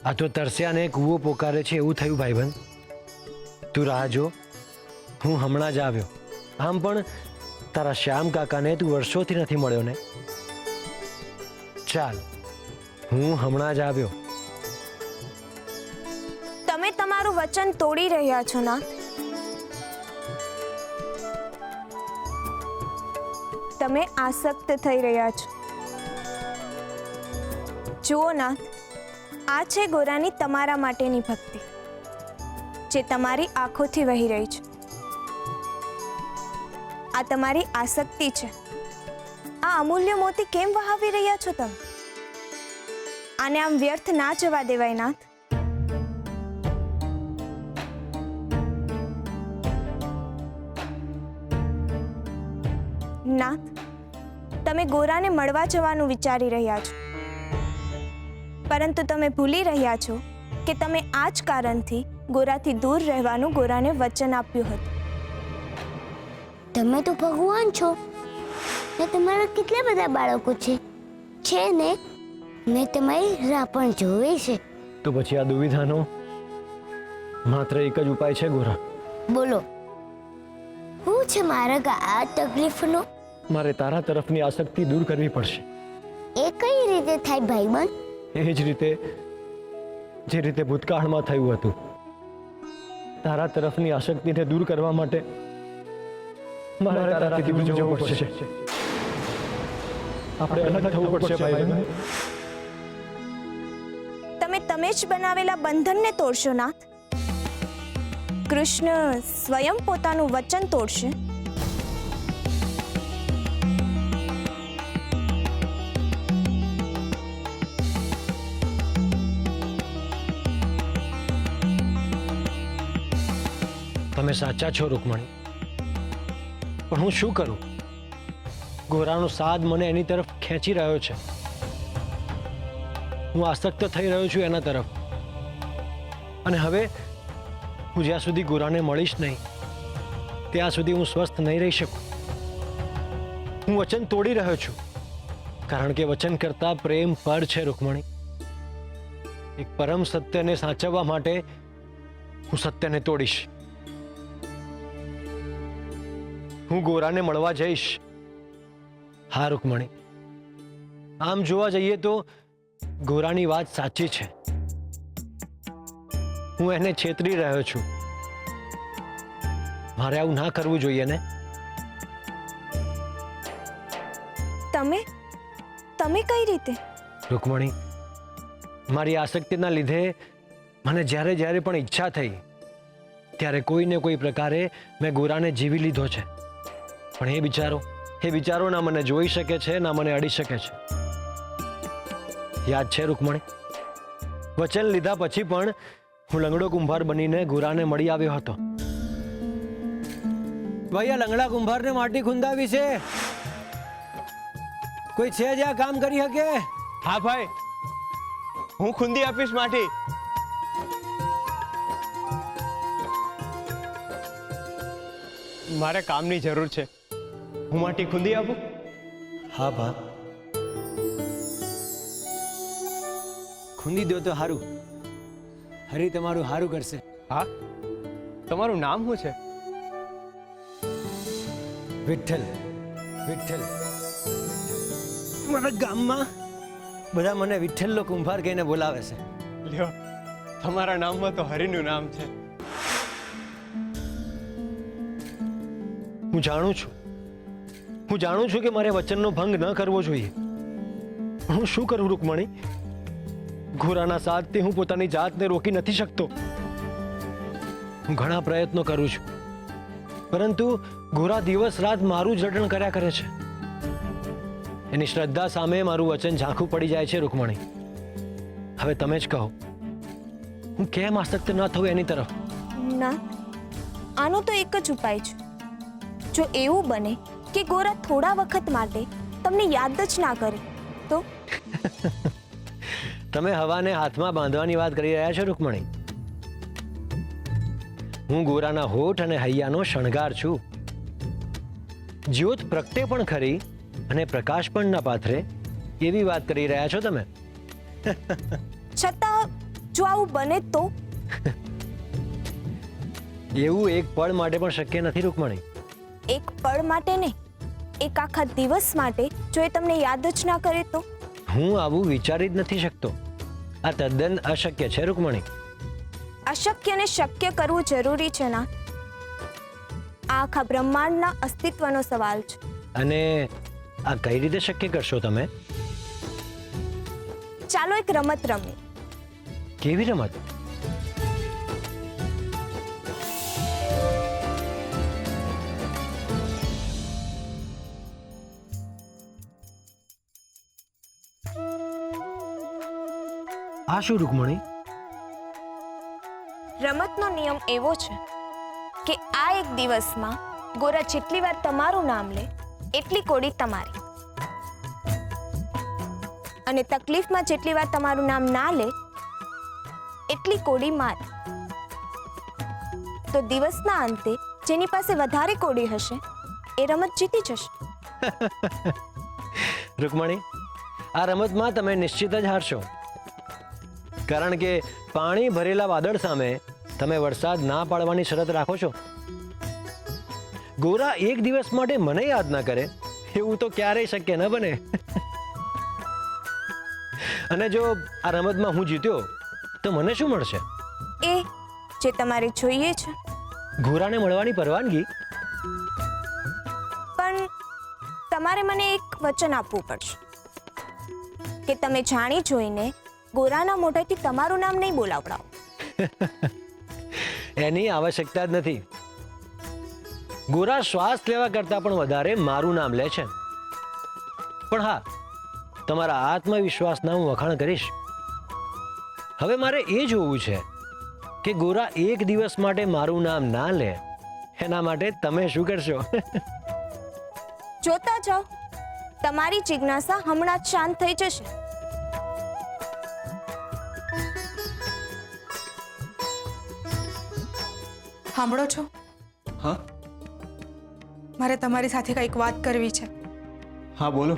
આ તો તરસ્યાને કૂવો પોકારે છે એવું થયું ભાઈબંધ. તું રાહ જો, હું હમણાં જ આવ્યો. આમ પણ તારા શ્યામ કાકાને તું વર્ષોથી નથી મળ્યો ને. ચાલ, હું હમણાં જ આવ્યો. તમે તમારું વચન તોડી રહ્યા છો નાથ. તમે આસક્ત થઈ રહ્યા છો. જુઓ નાથ, આ છે ગોરાની તમારા માટેની ભક્તિ, જે તમારી આંખોથી વહી રહી છે. આ તમારી આસક્તિ છે. આ અમૂલ્ય મોતી કેમ વહાવી રહ્યા છો તમે? આને આમ વ્યર્થ ના જવા દેવાય નાથ. નાથ, તમે ગોરાને મળવા જવાનું વિચારી રહ્યા છો, પરંતુ તમે ભૂલી રહ્યા છો કે તમે આ જ કારણથી ગોરાથી દૂર રહેવાનું ગોરાને વચન આપ્યું હતું. તમે તો ભગવાન છો ને તમારા કેટલા બધા બાળકો છે ને? મેં તમારી રાહ પણ જોઈ છે. તો પછી આ દુવિધાનો માત્ર એક જ ઉપાય છે ગોરા. બોલો, શું છે મારા આ તકલીફનો? મારે તારા તરફની આસક્તિ દૂર કરવી પડશે. એ કઈ રીતે થાય ભાઈબંધ? એ જ રીતે જે રીતે ભૂતકાળમાં થયું હતું. તારા તરફની આસક્તિને દૂર કરવા માટે મારે તારાથી દૂર જવું પડશે. આપણે અલગ થવું પડશે ભાઈબંધ. તમે જ બનાવેલા બંધનને તોડશો નાથ. કૃષ્ણ સ્વયં પોતાનું વચન તોડશે. તમે સાચા છો રૂકમણી, પણ હું શું કરું? ગોરાનો સાદ મને એની તરફ ખેંચી રહ્યો છે. હું આસક્ત થઈ રહ્યો છું એના તરફ. અને હવે હું જ્યાં સુધી ગોરાને મળીશ નહીં ત્યાં સુધી હું સ્વસ્થ નહીં રહી શકું. હું વચન તોડી રહ્યો છું, કારણ કે વચન કરતા પ્રેમ પર છે રૂકમણી. એક પરમ સત્યને સાચવવા માટે હું સત્યને તોડીશ. હું ગોરાને મળવા જઈશ. હા રૂકમણી, આમ જોવા જઈએ તો ગોરાની વાત સાચી છે. હું એને છેતરી રહ્યો છું. મારે આવું ના કરવું જોઈએ ને. તમે કઈ રીતે? રૂકમણી, મારી આસક્તિના લીધે મને જ્યારે જ્યારે પણ ઈચ્છા થઈ ત્યારે કોઈને કોઈ પ્રકારે મેં ગોરાને જીવી લીધો છે. પણ એ વિચારો ના મને જોઈ શકે છે ના મને અડી શકે છે. યાદ છે રૂકમણી, વચન લીધા પછી પણ હું લંગડો કુંભાર બનીને ગોરાને મળી આવ્યો હતો. ભાઈ, આ લંગડા કુંભારને માટી ખૂંદાવી છે. કોઈ છે જે આ કામ કરી શકે? હા ભાઈ, હું ખૂંદી આપીશ માટી. મારે કામની જરૂર છે, હું માટી ખૂંદી આપું? હા ભા, ખૂંદી દો તો હારું. હરી તમારું હારું કરશે. હા, તમારું નામ શું છે? વિઠ્ઠલ. વિઠ્ઠલ. મારા ગામમાં બધા મને વિઠ્ઠલનો કુંભાર કહીને બોલાવે છે. લ્યો, તમારા નામમાં તો હરિનું નામ છે. હું જાણું છું કે મારે વચનનો ભંગ ન કરવો જોઈએ. પણ હું શું કરું રૂકમણી? ગોરાના સાથથી હું પોતાની જાતને રોકી નથી શકતો. હું ઘણા પ્રયત્નો કરું છું, પરંતુ ગોરા દિવસ રાત મારું જડણ કર્યા કરે છે. એની શ્રદ્ધા સામે મારું વચન ઝાંખું પડી જાય છે રૂકમણી. હવે તમે જ કહો, હું કેમ આસક્ત ન થઉં એની તરફ? ના, આનો તો એક જ ઉપાય છે. જો એવું બને કે ગોરા થોડા વખત માટે તમને યાદ જ ના કરે તો? તમે હવાને હાથમાં બાંધવાની વાત કરી રહ્યા છો રૂકમણી. હું ગોરાના હોઠ અને હૈયાનો શણગાર છું. જ્યોત પ્રગટે પણ ખરી અને પ્રકાશ પણ ના પાથરે એવી વાત કરી રહ્યા છો તમે. છતાં જો આવું બને તો? એવું એક પળ માટે પણ શક્ય નથી રૂકમણી. એક પળ માટે ને, એક આખા દિવસ માટે જો એ તમને યાદ જ ના કરે તો? હું આવું વિચારી જ નથી શકતો. આ તદ્દન અશક્ય છે રૂકમણી. અશક્યને શક્ય કરવું જરૂરી છે ના. આ આખા બ્રહ્માંડના અસ્તિત્વનો સવાલ છે. અને આ કઈ રીતે શક્ય કરશો તમે? ચાલો એક રમત રમીએ. કેવી રમત? આ શું રૂકમણી? રમતનો નિયમ એવો છે કે આ એક દિવસમાં ગોરા જેટલી વાર તમારું નામ લે એટલી કોડી તમારી, અને તકલીફમાં જેટલી વાર તમારું નામ ના લે એટલી કોડી મારી. તો દિવસના અંતે જેની પાસે વધારે કોડી હશે એ રમત જીતી જશે. રૂકમણી, આ રમતમાં તમે નિશ્ચિત જ હારશો, કારણ કે પાણી ભરેલા વાદળ સામે તમે વરસાદ ના પાડવાની શરત રાખો છો. ગોરા એક દિવસ માટે મને યાદ ના કરે એવું તો ક્યારેય શક્ય ન બને. અને જો આ રમતમાં હું જીત્યો તો મને શું મળશે? એ જે તમારે જોઈએ છે. ગોરાને મળવાની પરવાનગી? પણ તમારે મને એક વચન આપવું પડશે કે તમે જાણી જોઈને ગોરાના મોઢેથી તમારું નામ નહીં બોલાવડાવો. એની આવશ્યકતા જ નથી. ગોરા શ્વાસ લેવા કરતા પણ વધારે મારું નામ લે છે. પણ હા, તમારા આત્મવિશ્વાસના હું વખાણ કરીશ. હવે મારે એ જોવું છે કે ગોરા એક દિવસ માટે મારું નામ ના લે, એના માટે તમે શું કરશો? જોતા જાઓ, તમારી જિજ્ઞાસા હમણાં જ શાંત થઈ જશે. સાંભળો છો? હા મારે તમારી સાથે કંઈક વાત કરવી છે. હા બોલો.